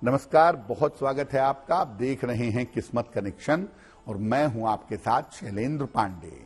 नमस्कार, बहुत स्वागत है आपका। आप देख रहे हैं किस्मत कनेक्शन और मैं हूं आपके साथ शैलेंद्र पांडे।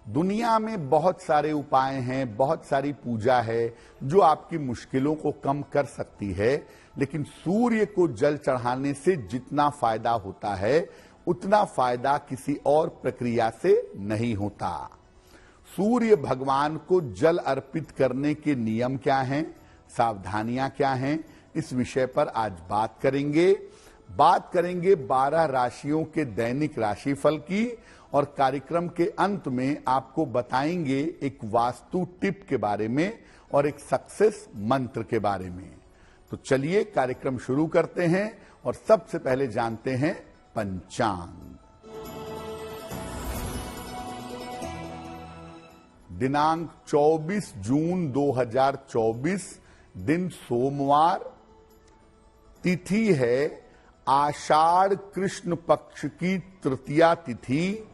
दुनिया में बहुत सारे उपाय हैं, बहुत सारी पूजा है जो आपकी मुश्किलों को कम कर सकती है, लेकिन सूर्य को जल चढ़ाने से जितना फायदा होता है उतना फायदा किसी और प्रक्रिया से नहीं होता। सूर्य भगवान को जल अर्पित करने के नियम क्या हैं, सावधानियां क्या हैं, इस विषय पर आज बात करेंगे 12 राशियों के दैनिक राशिफल की और कार्यक्रम के अंत में आपको बताएंगे एक वास्तु टिप के बारे में और एक सक्सेस मंत्र के बारे में। तो चलिए कार्यक्रम शुरू करते हैं और सबसे पहले जानते हैं पंचांग। दिनांक 24 जून 2024, दिन सोमवार, तिथि है आषाढ़ कृष्ण पक्ष की तृतीया तिथि,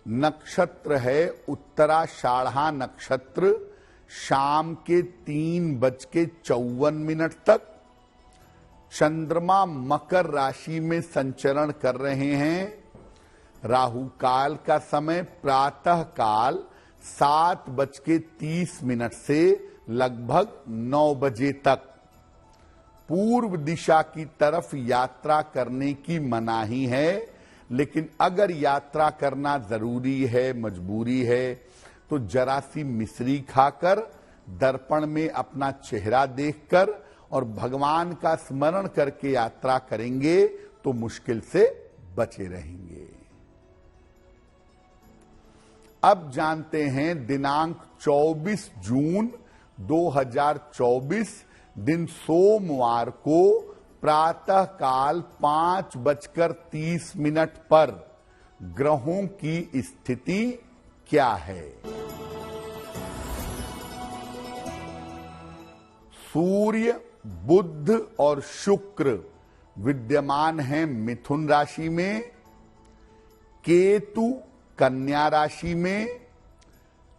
नक्षत्र है उत्तराषाढ़ा नक्षत्र, शाम के 3:54 तक। चंद्रमा मकर राशि में संचरण कर रहे हैं। राहु काल का समय प्रातः काल 7:30 से लगभग 9 बजे तक। पूर्व दिशा की तरफ यात्रा करने की मनाही है, लेकिन अगर यात्रा करना जरूरी है, मजबूरी है, तो जरा सी मिश्री खाकर, दर्पण में अपना चेहरा देखकर और भगवान का स्मरण करके यात्रा करेंगे तो मुश्किल से बचे रहेंगे। अब जानते हैं दिनांक 24 जून 2024, दिन सोमवार को प्रातः काल 5:30 पर ग्रहों की स्थिति क्या है। सूर्य, बुध और शुक्र विद्यमान हैं मिथुन राशि में, केतु कन्या राशि में,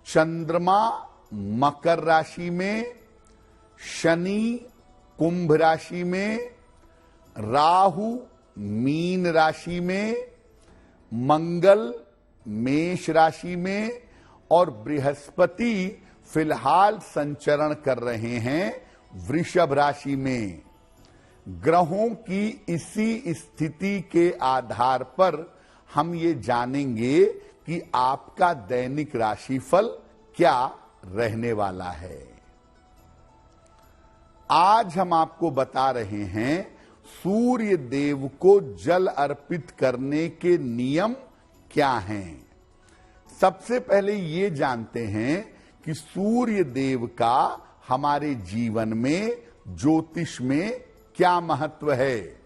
चंद्रमा मकर राशि में, शनि कुंभ राशि में, राहु मीन राशि में, मंगल मेष राशि में और बृहस्पति फिलहाल संचरण कर रहे हैं वृषभ राशि में। ग्रहों की इसी स्थिति के आधार पर हम ये जानेंगे कि आपका दैनिक राशिफल क्या रहने वाला है। आज हम आपको बता रहे हैं सूर्य देव को जल अर्पित करने के नियम क्या हैं। सबसे पहले ये जानते हैं कि सूर्य देव का हमारे जीवन में, ज्योतिष में क्या महत्व है।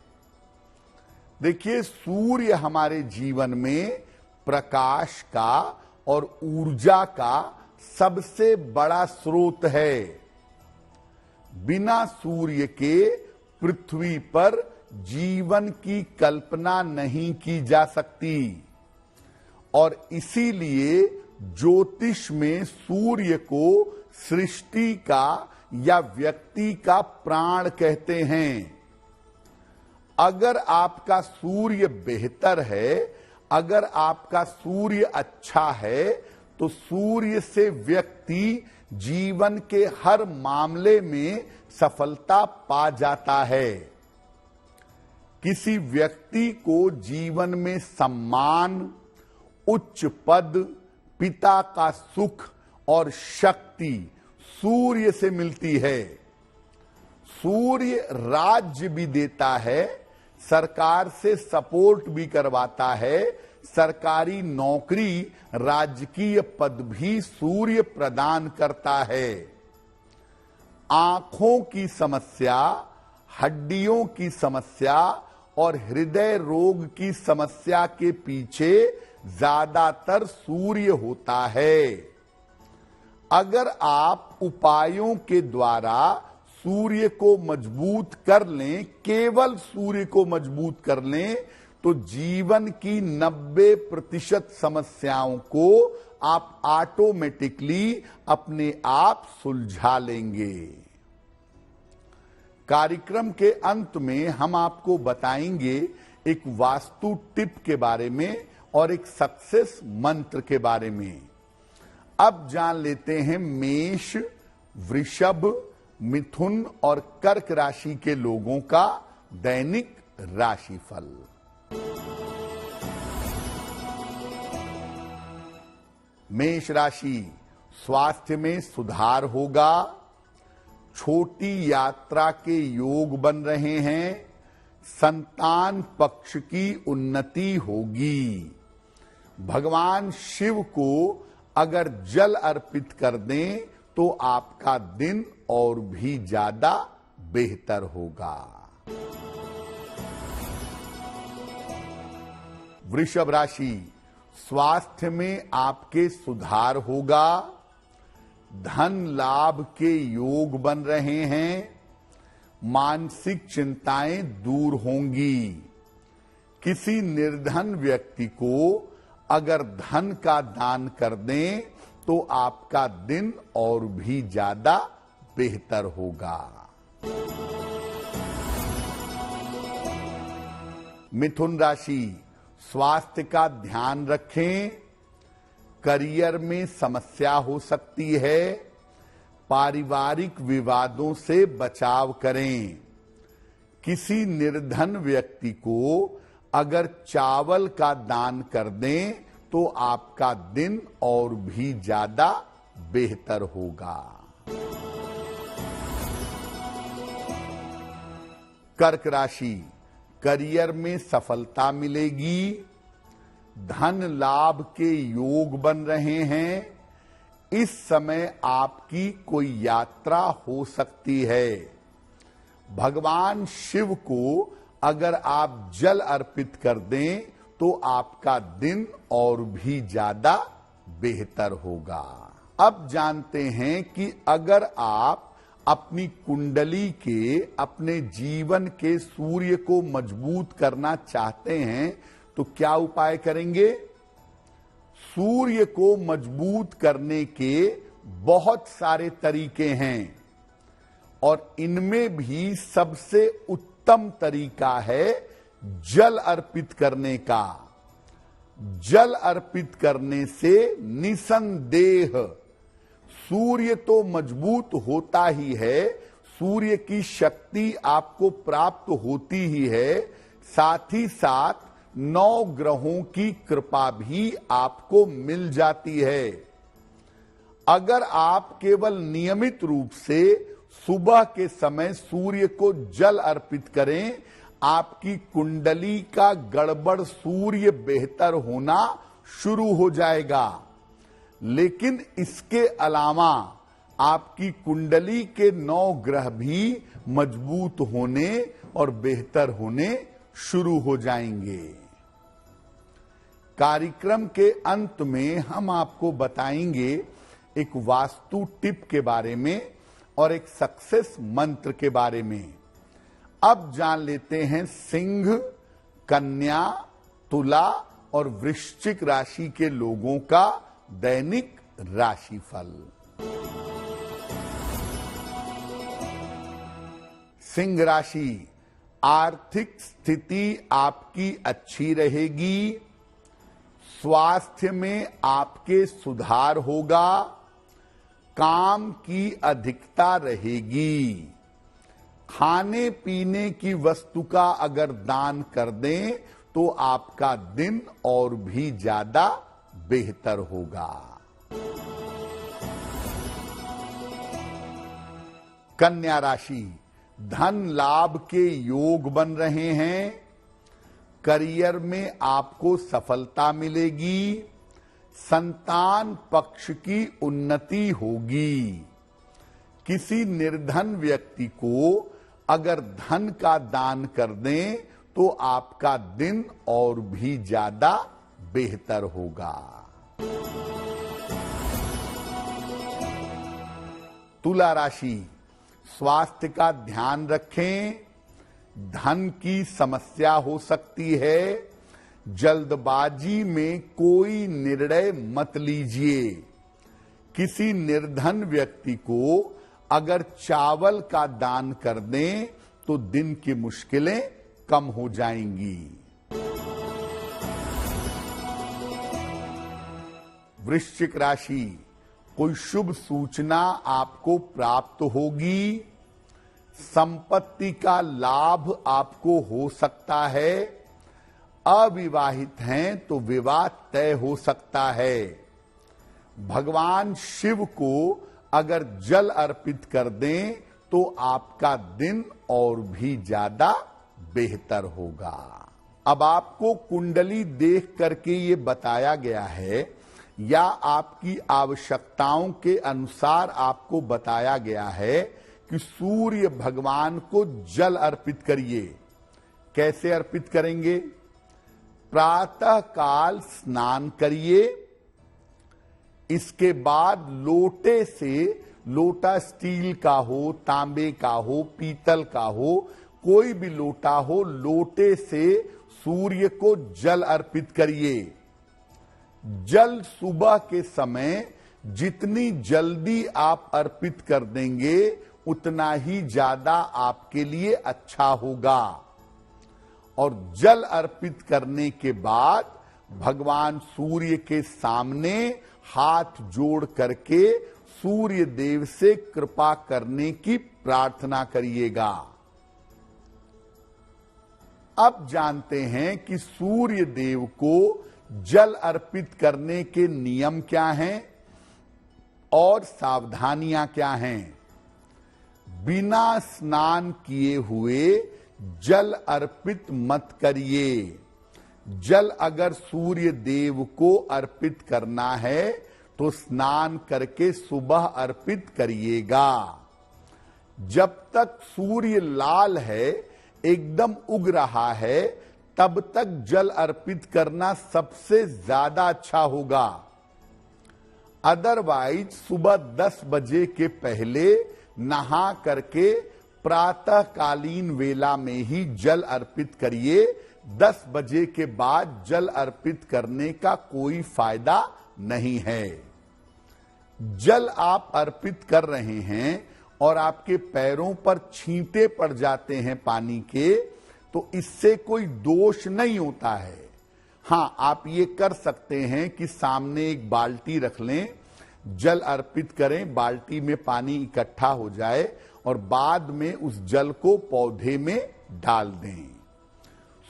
देखिए, सूर्य हमारे जीवन में प्रकाश का और ऊर्जा का सबसे बड़ा स्रोत है। बिना सूर्य के पृथ्वी पर जीवन की कल्पना नहीं की जा सकती और इसीलिए ज्योतिष में सूर्य को सृष्टि का या व्यक्ति का प्राण कहते हैं। अगर आपका सूर्य बेहतर है, अगर आपका सूर्य अच्छा है, तो सूर्य से व्यक्ति जीवन के हर मामले में सफलता पा जाता है। किसी व्यक्ति को जीवन में सम्मान, उच्च पद, पिता का सुख और शक्ति सूर्य से मिलती है। सूर्य राज्य भी देता है, सरकार से सपोर्ट भी करवाता है, सरकारी नौकरी, राजकीय पद भी सूर्य प्रदान करता है। आंखों की समस्या, हड्डियों की समस्या और हृदय रोग की समस्या के पीछे ज्यादातर सूर्य होता है। अगर आप उपायों के द्वारा सूर्य को मजबूत कर लें, केवल सूर्य को मजबूत कर लें, तो जीवन की 90% समस्याओं को आप ऑटोमेटिकली अपने आप सुलझा लेंगे। कार्यक्रम के अंत में हम आपको बताएंगे एक वास्तु टिप के बारे में और एक सक्सेस मंत्र के बारे में। अब जान लेते हैं मेष, वृषभ, मिथुन और कर्क राशि के लोगों का दैनिक राशिफल। मेष राशि, स्वास्थ्य में सुधार होगा, छोटी यात्रा के योग बन रहे हैं, संतान पक्ष की उन्नति होगी। भगवान शिव को अगर जल अर्पित कर दें तो आपका दिन और भी ज्यादा बेहतर होगा। वृषभ राशि, स्वास्थ्य में आपके सुधार होगा, धन लाभ के योग बन रहे हैं, मानसिक चिंताएं दूर होंगी। किसी निर्धन व्यक्ति को अगर धन का दान कर दें तो आपका दिन और भी ज्यादा बेहतर होगा। मिथुन राशि, स्वास्थ्य का ध्यान रखें, करियर में समस्या हो सकती है, पारिवारिक विवादों से बचाव करें। किसी निर्धन व्यक्ति को अगर चावल का दान कर दें तो आपका दिन और भी ज्यादा बेहतर होगा। कर्क राशि, करियर में सफलता मिलेगी, धन लाभ के योग बन रहे हैं। इस समय आपकी कोई यात्रा हो सकती है। भगवान शिव को अगर आप जल अर्पित कर दें तो आपका दिन और भी ज्यादा बेहतर होगा। अब जानते हैं कि अगर आप अपनी कुंडली के, अपने जीवन के सूर्य को मजबूत करना चाहते हैं तो क्या उपाय करेंगे। सूर्य को मजबूत करने के बहुत सारे तरीके हैं और इनमें भी सबसे उत्तम तरीका है जल अर्पित करने का। जल अर्पित करने से निसंदेह सूर्य तो मजबूत होता ही है, सूर्य की शक्ति आपको प्राप्त होती ही है, साथ ही साथ 9 ग्रहों की कृपा भी आपको मिल जाती है। अगर आप केवल नियमित रूप से सुबह के समय सूर्य को जल अर्पित करें, आपकी कुंडली का गड़बड़ सूर्य बेहतर होना शुरू हो जाएगा। लेकिन इसके अलावा आपकी कुंडली के 9 ग्रह भी मजबूत होने और बेहतर होने शुरू हो जाएंगे। कार्यक्रम के अंत में हम आपको बताएंगे एक वास्तु टिप के बारे में और एक सक्सेस मंत्र के बारे में। अब जान लेते हैं सिंह, कन्या, तुला और वृश्चिक राशि के लोगों का दैनिक राशिफल। सिंह राशि, आर्थिक स्थिति आपकी अच्छी रहेगी, स्वास्थ्य में आपके सुधार होगा, काम की अधिकता रहेगी। खाने पीने की वस्तु का अगर दान कर दें तो आपका दिन और भी ज्यादा बेहतर होगा। कन्या राशि, धन लाभ के योग बन रहे हैं, करियर में आपको सफलता मिलेगी, संतान पक्ष की उन्नति होगी। किसी निर्धन व्यक्ति को अगर धन का दान कर दें तो आपका दिन और भी ज्यादा बेहतर होगा। तुला राशि, स्वास्थ्य का ध्यान रखें, धन की समस्या हो सकती है, जल्दबाजी में कोई निर्णय मत लीजिए। किसी निर्धन व्यक्ति को अगर चावल का दान कर दें तो दिन की मुश्किलें कम हो जाएंगी। वृश्चिक राशि, कोई शुभ सूचना आपको प्राप्त होगी। संपत्ति का लाभ आपको हो सकता है। अविवाहित हैं तो विवाह तय हो सकता है। भगवान शिव को अगर जल अर्पित कर दें तो आपका दिन और भी ज्यादा बेहतर होगा। अब आपको कुंडली देख करके ये बताया गया है या आपकी आवश्यकताओं के अनुसार आपको बताया गया है कि सूर्य भगवान को जल अर्पित करिए। कैसे अर्पित करेंगे? प्रातः काल स्नान करिए। इसके बाद लोटे से, लोटा स्टील का हो, तांबे का हो, पीतल का हो, कोई भी लोटा हो, लोटे से सूर्य को जल अर्पित करिए। जल सुबह के समय जितनी जल्दी आप अर्पित कर देंगे उतना ही ज्यादा आपके लिए अच्छा होगा। और जल अर्पित करने के बाद भगवान सूर्य के सामने हाथ जोड़ करके सूर्य देव से कृपा करने की प्रार्थना करिएगा। अब जानते हैं कि सूर्य देव को जल अर्पित करने के नियम क्या हैं और सावधानियां क्या हैं। बिना स्नान किए हुए जल अर्पित मत करिए। जल अगर सूर्य देव को अर्पित करना है तो स्नान करके सुबह अर्पित करिएगा। जब तक सूर्य लाल है, एकदम उग रहा है, तब तक जल अर्पित करना सबसे ज्यादा अच्छा होगा। अदरवाइज सुबह 10 बजे के पहले नहा करके प्रातःकालीन वेला में ही जल अर्पित करिए। 10 बजे के बाद जल अर्पित करने का कोई फायदा नहीं है। जल आप अर्पित कर रहे हैं और आपके पैरों पर छींटे पड़ जाते हैं पानी के, तो इससे कोई दोष नहीं होता है। हां, आप ये कर सकते हैं कि सामने एक बाल्टी रख लें, जल अर्पित करें, बाल्टी में पानी इकट्ठा हो जाए और बाद में उस जल को पौधे में डाल दें।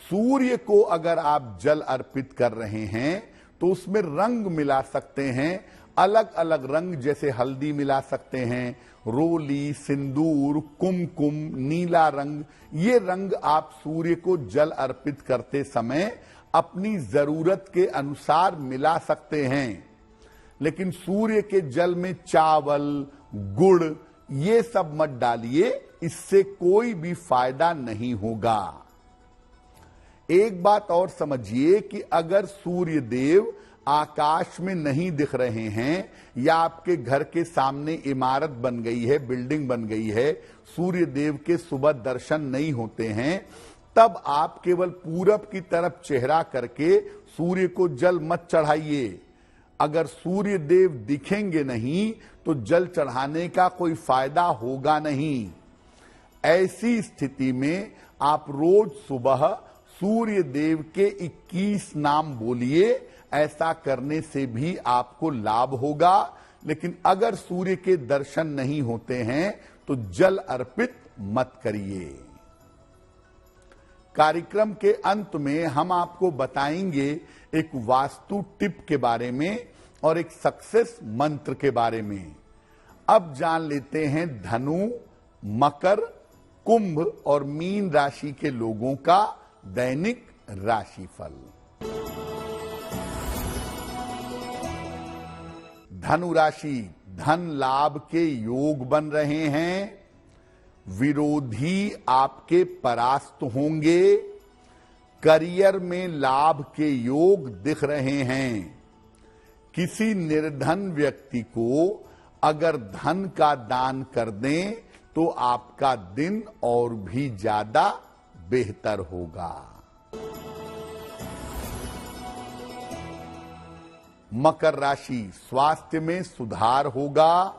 सूर्य को अगर आप जल अर्पित कर रहे हैं तो उसमें रंग मिला सकते हैं, अलग अलग रंग, जैसे हल्दी मिला सकते हैं, रोली, सिंदूर, कुमकुम, नीला रंग। ये रंग आप सूर्य को जल अर्पित करते समय अपनी जरूरत के अनुसार मिला सकते हैं। लेकिन सूर्य के जल में चावल, गुड़, ये सब मत डालिए, इससे कोई भी फायदा नहीं होगा। एक बात और समझिए कि अगर सूर्य देव आकाश में नहीं दिख रहे हैं या आपके घर के सामने इमारत बन गई है, बिल्डिंग बन गई है, सूर्य देव के सुबह दर्शन नहीं होते हैं, तब आप केवल पूरब की तरफ चेहरा करके सूर्य को जल मत चढ़ाइए। अगर सूर्य देव दिखेंगे नहीं तो जल चढ़ाने का कोई फायदा होगा नहीं। ऐसी स्थिति में आप रोज सुबह सूर्य देव के 21 नाम बोलिए। ऐसा करने से भी आपको लाभ होगा। लेकिन अगर सूर्य के दर्शन नहीं होते हैं तो जल अर्पित मत करिए। कार्यक्रम के अंत में हम आपको बताएंगे एक वास्तु टिप के बारे में और एक सक्सेस मंत्र के बारे में। अब जान लेते हैं धनु, मकर, कुंभ और मीन राशि के लोगों का दैनिक राशिफल। धनु राशि, धन लाभ के योग बन रहे हैं। विरोधी आपके परास्त होंगे। करियर में लाभ के योग दिख रहे हैं। किसी निर्धन व्यक्ति को अगर धन का दान कर दें तो आपका दिन और भी ज्यादा बेहतर होगा। मकर राशि, स्वास्थ्य में सुधार होगा।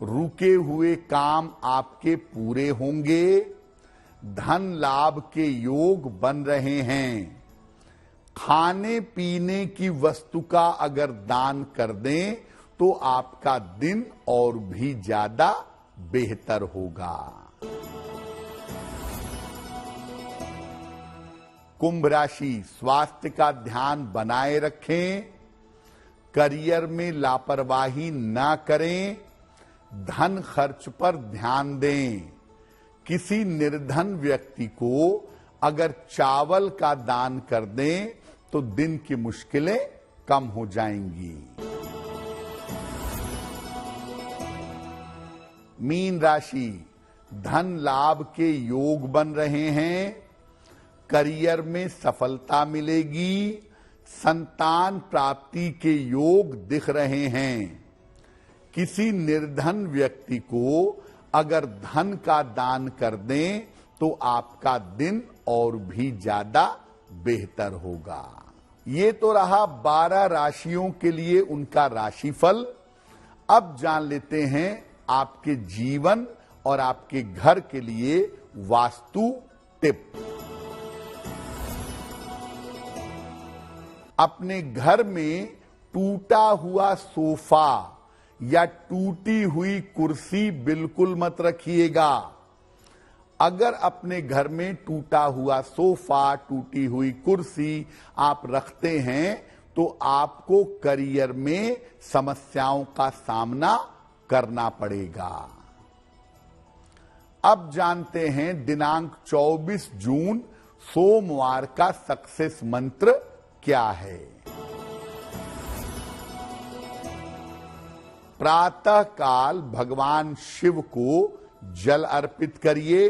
रुके हुए काम आपके पूरे होंगे। धन लाभ के योग बन रहे हैं। खाने पीने की वस्तु का अगर दान कर दें तो आपका दिन और भी ज्यादा बेहतर होगा। कुंभ राशि, स्वास्थ्य का ध्यान बनाए रखें, करियर में लापरवाही ना करें, धन खर्च पर ध्यान दें। किसी निर्धन व्यक्ति को अगर चावल का दान कर दें तो दिन की मुश्किलें कम हो जाएंगी। मीन राशि, धन लाभ के योग बन रहे हैं, करियर में सफलता मिलेगी, संतान प्राप्ति के योग दिख रहे हैं। किसी निर्धन व्यक्ति को अगर धन का दान कर दें तो आपका दिन और भी ज्यादा बेहतर होगा। ये तो रहा 12 राशियों के लिए उनका राशिफल। अब जान लेते हैं आपके जीवन और आपके घर के लिए वास्तु टिप। अपने घर में टूटा हुआ सोफा या टूटी हुई कुर्सी बिल्कुल मत रखिएगा। अगर अपने घर में टूटा हुआ सोफा, टूटी हुई कुर्सी आप रखते हैं तो आपको करियर में समस्याओं का सामना करना पड़ेगा। अब जानते हैं दिनांक 24 जून सोमवार का सक्सेस मंत्र क्या है। प्रातः काल भगवान शिव को जल अर्पित करिए।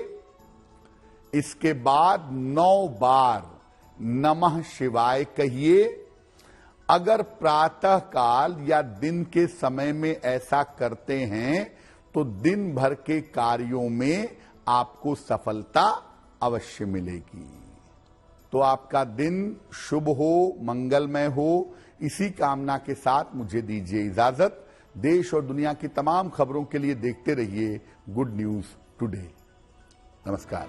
इसके बाद 9 बार नमः शिवाय कहिए। अगर प्रातः काल या दिन के समय में ऐसा करते हैं तो दिन भर के कार्यों में आपको सफलता अवश्य मिलेगी। तो आपका दिन शुभ हो, मंगलमय हो, इसी कामना के साथ मुझे दीजिए इजाजत। देश और दुनिया की तमाम खबरों के लिए देखते रहिए गुड न्यूज टुडे। नमस्कार।